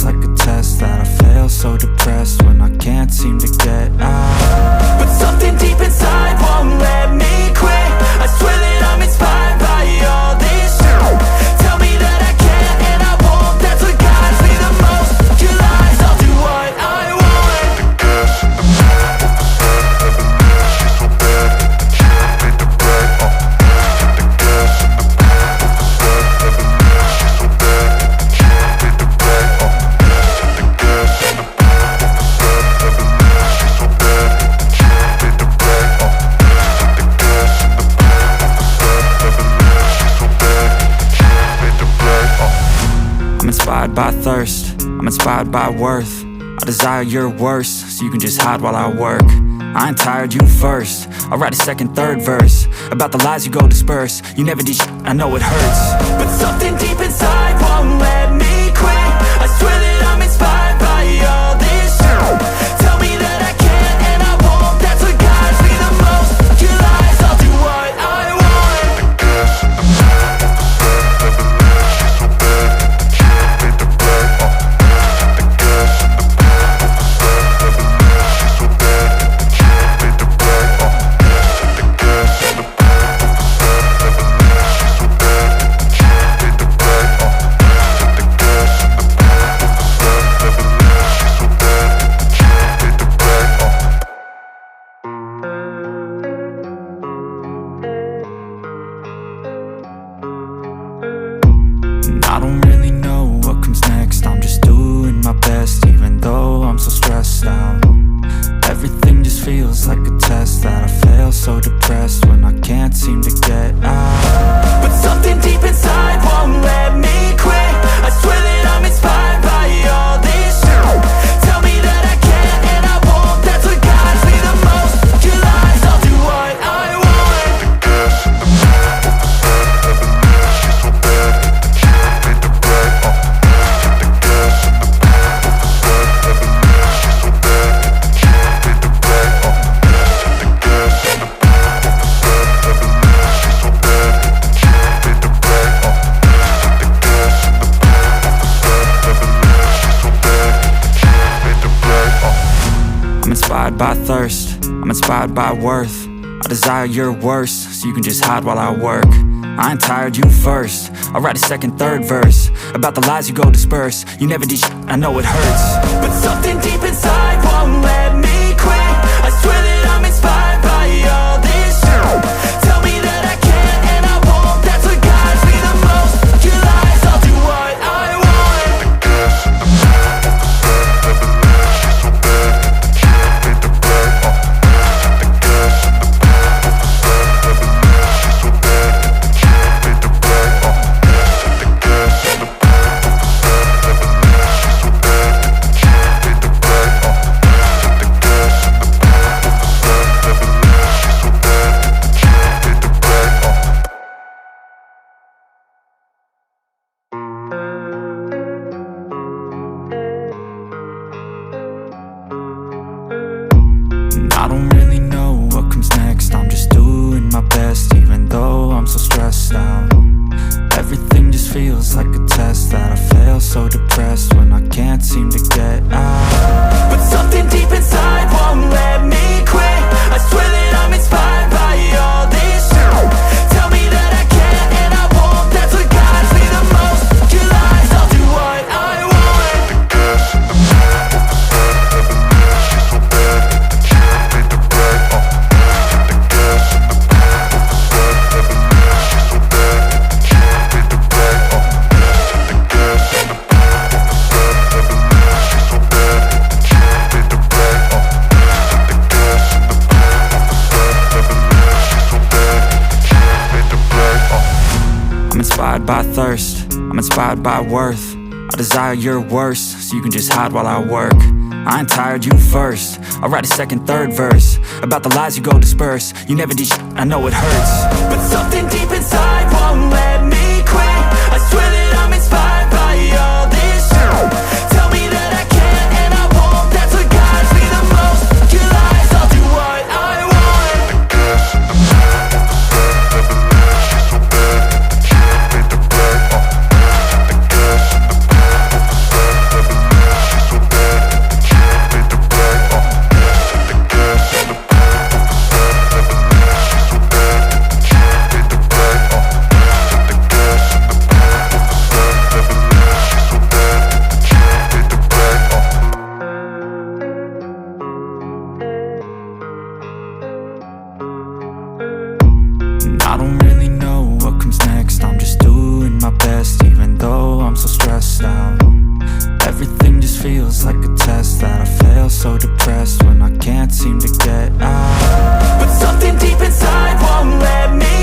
feels like a test that I fail, so depressed when I can't seem to get out. But something deep inside won't let me quit. I swear that I'm inspired by all this shit. Tell me that I can't and I won't. That's what guides me the most. Your lies, I'll do what I want. I'm inspired by thirst, I'm inspired by worth. I desire your worst, so you can just hide while I work. I ain't tired, you first. I'll write a second, third verse about the lies you go disperse. You never did shit, I know it hurts. But something deep inside won't let me quit. I swear that I'm inspired by all this shit. Tell me that I can't and I won't. That's what guides me the most. Your lies, I'll do what I want. I don't really know what comes next. I'm just doing my best, even though I'm so stressed out. Everything just feels like a test that I fail, so depressed when I can't seem to get out. But something deep inside won't let me quit. I swear that I'm inspired by all this shit. Tell me that I can't and I won't. That's what guides me the most. Your lies, I'll do what I want. I'm inspired by thirst, I'm inspired by worth. I desire your worst, so you can just hide while I work. I ain't tired, you first. I'll write a second, third verse about the lies you go disperse. You never did shit, I know it hurts. But something deep inside won't let me quit. I swear that I'm inspired by all this shit. Tell me that I can't and I won't. That's what guides me the most. Your lies, I'll do what I want. I don't really know what comes next. I'm just doing my best, even though I'm so stressed out. Everything just feels like a test that I fail, so depressed when I can't seem to get out. But something deep inside won't let me quit. I swear that I'm inspired by all this shit. Tell me that I can't and I won't. That's what guides me the most. Your lies, I'll do what I want. I'm inspired by thirst, I'm inspired by worth. I desire your worst, so you can just hide while I work. I ain't tired, you first. I'll write a second, third verse about the lies you go disperse. You never did shit, I know it hurts. But something deep inside won't let me quit. I swear that I'm inspired by all this shit. Tell me that I can't and I won't. That's what guides me the most. Your lies, I'll do what I want. feels like a test that I fail, so depressed when I can't seem to get out. But something deep inside won't let me